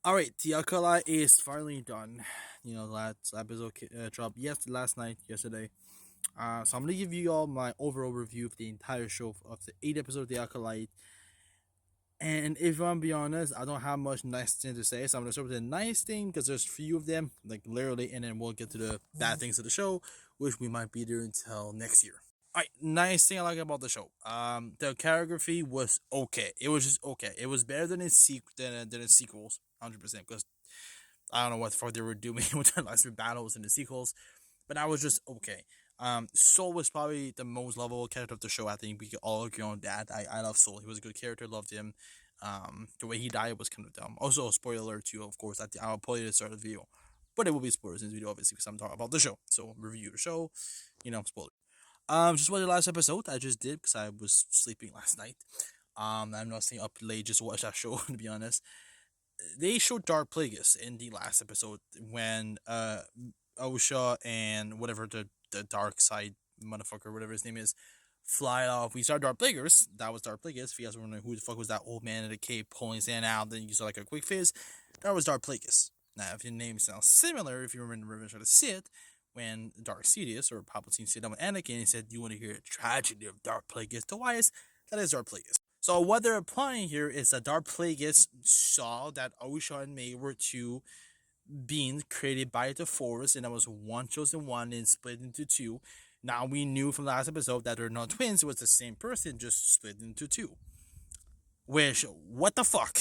Alright, the Acolyte is finally done. Last episode dropped last night, yesterday. So I'm gonna give you all my overall review of the entire show of the 8 episodes of the Acolyte. And if I'm be honest, I don't have much nice thing to say, so I'm gonna start with the nice thing because there's few of them, like literally, and then we'll get to the bad things of the show, which we might be there until next year. Alright, nice thing I like about the show. The choreography was okay. It was just okay. It was better than in sequels, 100%. Because I don't know what the fuck they were doing with the last three battles in the sequels, but that was just okay. Soul was probably the most lovable character of the show. I think we could all agree on that. I love Soul. He was a good character. Loved him. The way he died was kind of dumb. Also, spoiler alert too. Of course, I'll put it at the start of the video, but it will be spoilers in this video, obviously, because I'm talking about the show. So review the show, spoiler. Just watched the last episode. I just did because I was sleeping last night. I'm not staying up late just to watch that show. To be honest, they showed Dark Plagueis in the last episode when Osha and whatever the dark side motherfucker, whatever his name is, fly off. We saw Dark Plagueis. That was Dark Plagueis. If you guys were wondering who the fuck was that old man in the cave pulling his hand out, then you saw like a quick fizz. That was Dark Plagueis. Now, if your name sounds similar, if you remember Revenge of the Sith, when Dark Sidious or Palpatine sit down with Anakin and said, "You want to hear the tragedy of Dark Plagueis Tobias?" That is Dark Plagueis. So what they're applying here is that Dark Plagueis saw that Osha and May were two beings created by the Force, and there was one chosen one and split into two. Now we knew from the last episode that they're not twins; it was the same person, just split into two. Which, what the fuck?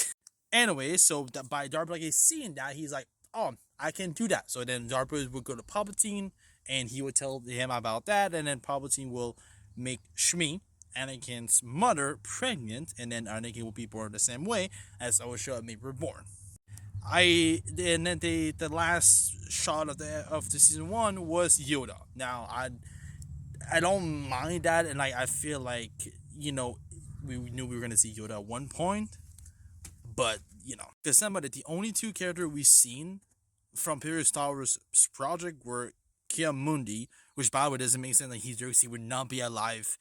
Anyway, so that by Darth Plagueis seeing that, he's like, "Oh, I can do that." So then Darth Plagueis would go to Palpatine, and he would tell him about that, and then Palpatine will make Shmi, Anakin's mother, pregnant, and then Anakin will be born the same way as Osha and May were born. And then the last shot of the season one was Yoda. Now I don't mind that, and like I feel like we knew we were gonna see Yoda at one point, but because somebody the only two characters we've seen from previous Star Wars project were Mundi, which by the way doesn't make sense. Like he would not be alive,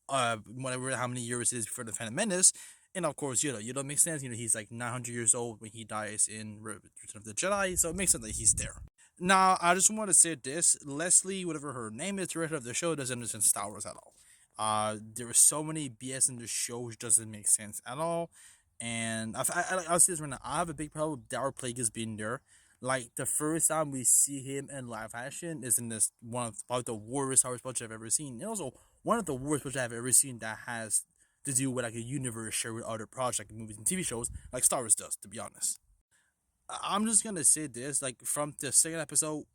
whatever how many years it is before the Phantom Menace. And of course, Yoda makes sense. He's like 900 years old when he dies in Return of the Jedi, so it makes sense that he's there. Now, I just want to say this: Leslie, whatever her name is, director of the show, doesn't understand Star Wars at all. There are so many BS in the show which doesn't make sense at all. And I'll say this right now: I have a big problem with Darth Plagueis being there. Like the first time we see him in live action is in this one of probably the worst Star Wars project I've ever seen, and also one of the worst projects I've ever seen that has to do with like a universe shared with other projects, like movies and TV shows, like Star Wars does. To be honest, I'm just gonna say this: like from the second episode,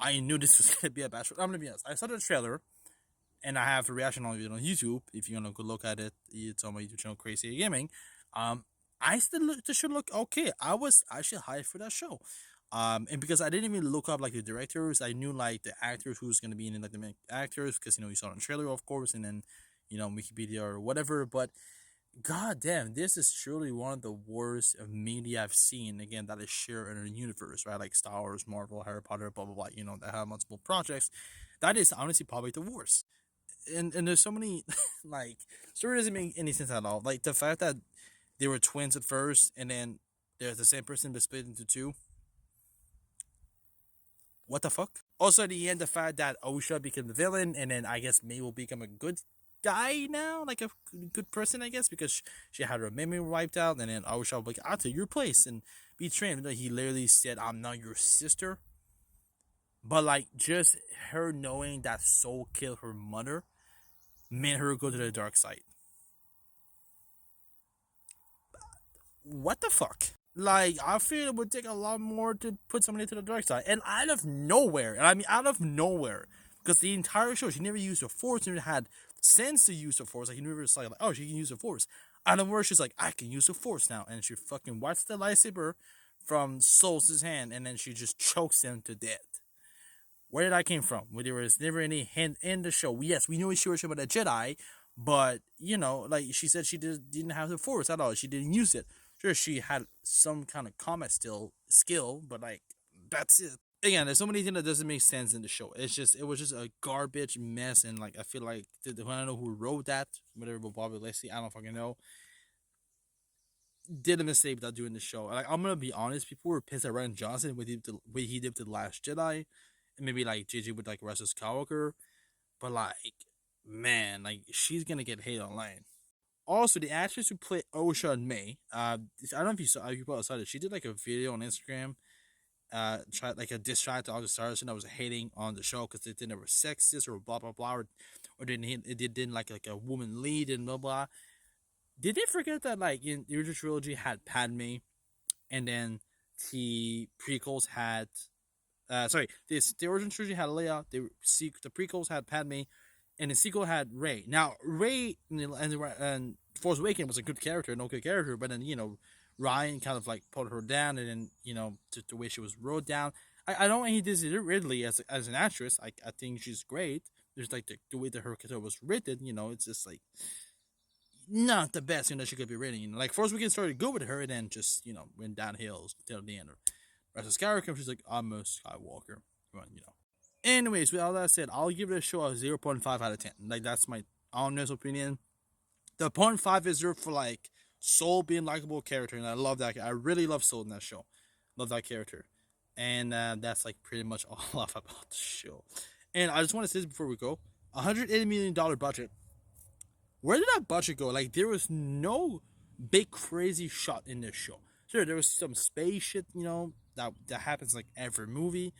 I knew this was gonna be a bad show. I'm gonna be honest. I saw the trailer, and I have a reaction on it on YouTube. If you're gonna go look at it, it's on my YouTube channel, Crazy Gaming. I still look. This should look okay. I was actually hyped for that show. And because I didn't even look up like the directors, I knew like the actors who's gonna be in it, like the main actors, because you saw it in the trailer, of course, and then Wikipedia or whatever. But god damn, this is truly one of the worst media I've seen. Again, that is shared in a universe, right? Like Star Wars, Marvel, Harry Potter, blah blah blah. That have multiple projects. That is honestly probably the worst. And there's so many like story doesn't make any sense at all. Like the fact that they were twins at first, and then there's the same person but split into two. What the fuck? Also, at the end, the fact that Osha became the villain, and then I guess May will become a good guy now, like a good person, I guess, because she had her memory wiped out, and then Osha will be like, "I'll take your place and be trained." He literally said, "I'm not your sister," but like just her knowing that Soul killed her mother made her go to the dark side. What the fuck? Like, I feel it would take a lot more to put somebody to the dark side. And out of nowhere, and I mean out of nowhere, because the entire show, she never used the Force, never had sense to use the Force. Like, you never was like, oh, she can use the Force. Out of nowhere, she's like, I can use the Force now. And she fucking wipes the lightsaber from Soul's hand, and then she just chokes him to death. Where did that came from? Where there was never any hint in the show. Yes, we knew she was about a Jedi, but, like she said she didn't have the Force at all. She didn't use it. Sure, she had some kind of combat skill, but like that's it. Again, there's so many things that doesn't make sense in the show. It was just a garbage mess, and like I feel like I don't know who wrote that, whatever, but Bobby Leslie, I don't fucking know. did a mistake without doing the show. Like, I'm gonna be honest, people were pissed at Ryan Johnson with the way he did with the Last Jedi, and maybe like JJ with like Rise of Skywalker. But like, man, like she's gonna get hate online. Also, the actress who played Ocean May, I don't know if you saw, you probably saw it. She did like a video on Instagram, tried like a diss track to all the stars, and I was hating on the show because they didn't were sexist or blah blah blah, or didn't like a woman lead and blah blah. Did they forget that like in the original trilogy had Padme, and then the prequels had sorry, the original trilogy had Leia, the prequels had Padme, and the sequel had Rey. Now Rey and Force Awakens was a good character, no good character, but then Ryan kind of like put her down, and then the way she was wrote down. I don't think he did Ridley as an actress. I think she's great. There's like the way that her character was written, it's just like not the best that she could be written. Like Force Awakens started good with her, and then just went downhill till the end. Rise of Skywalker, she's like, I'm a Skywalker. Anyways, with all that said, I'll give it a show a 0.5 out of 10. Like, that's my honest opinion. The 0.5 is there for, like, Soul being likable character, and I love that. I really love Soul in that show. Love that character. And that's, like, pretty much all I love about the show. And I just want to say this before we go. $180 million budget. Where did that budget go? Like, there was no big crazy shot in this show. Sure, there was some space shit, that happens like every movie.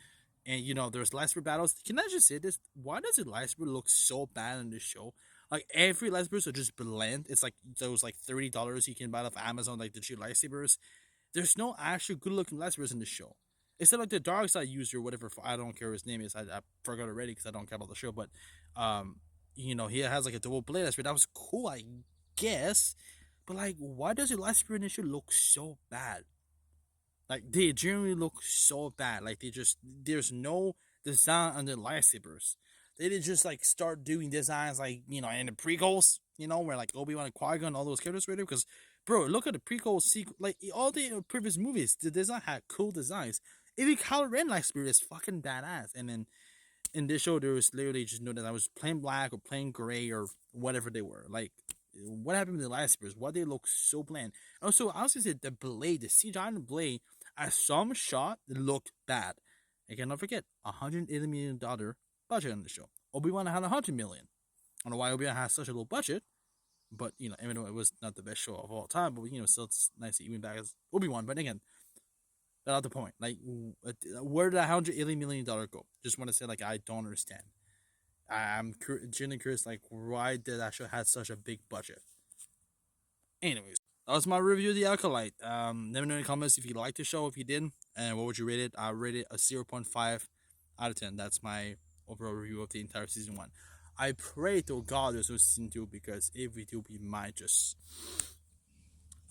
And there's lightsaber battles. Can I just say this? Why does the lightsaber look so bad in this show? Like every lightsabers are just bland. It's like those like $30 you can buy off Amazon, like the cheap lightsabers. There's no actual good looking lightsabers in the show. Except like the dark side user, whatever. I don't care what his name is. I forgot already because I don't care about the show. But he has like a double blade lightsaber. That was cool, I guess. But like, why does the lightsaber in this show look so bad? Like they generally look so bad. Like there's no design on the lightsabers. They did just like start doing designs like in the prequels, where like Obi-Wan and Qui-Gon, all those characters were there. Because bro, look at the prequel sequel, like all the previous movies, the design had cool designs. Even Kylo Ren lightsaber is fucking badass. And then in this show, there was literally just no design. It was plain black or plain gray or whatever they were. Like what happened with the lightsabers? Why they look so bland? Also, I was gonna say the blade, the CGI on the blade. At some shot, it looked bad. And cannot forget, $180 million budget on the show. Obi-Wan had $100 million. I don't know why Obi-Wan has such a low budget, but even though it was not the best show of all time, but still it's nice to even back as Obi-Wan. But again, that's not the point. Like, where did that $180 million go? Just want to say, like, I don't understand. I'm genuinely curious, like, why did that show have such a big budget? Anyways, that was my review of the Acolyte. Let me know in the comments if you liked the show, if you didn't, and what would you rate it? I rate it a 0.5 out of 10. That's my overall review of the entire season 1. I pray to God there's no season 2, because if we do, we might just...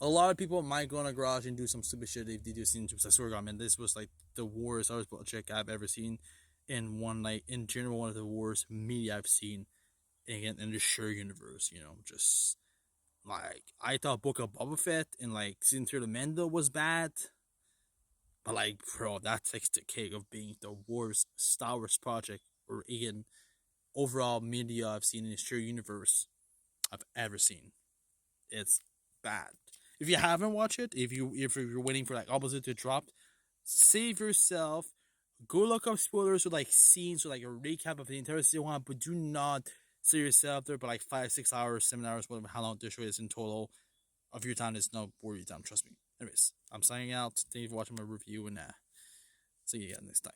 A lot of people might go in a garage and do some stupid shit if they do season 2. I swear to God, man, this was like the worst Star Wars project I've ever seen. In general, one of the worst media I've seen in the sheer universe, just... Like, I thought Book of Boba Fett and, like, Season 3 of Mando was bad. But, like, bro, that takes the cake of being the worst Star Wars project or even overall media I've seen in the sheer universe I've ever seen. It's bad. If you haven't watched it, if you're waiting for, like, opposite to drop, save yourself. Go look up spoilers with, like, scenes or, like, a recap of the entire season 1, but do not... So yourself there, but like 5, 6 hours, 7 hours, whatever, how long this show is in total of your time is not worth your time, trust me. Anyways, I'm signing out. Thank you for watching my review, and see you again next time.